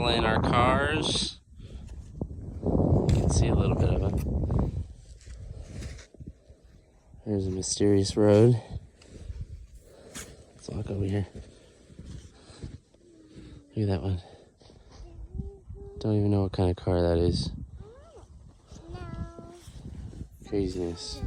in our cars. You can see a little bit of it. There's a mysterious road. Let's walk over here. Look at that one. Don't even know what kind of car that is. Craziness.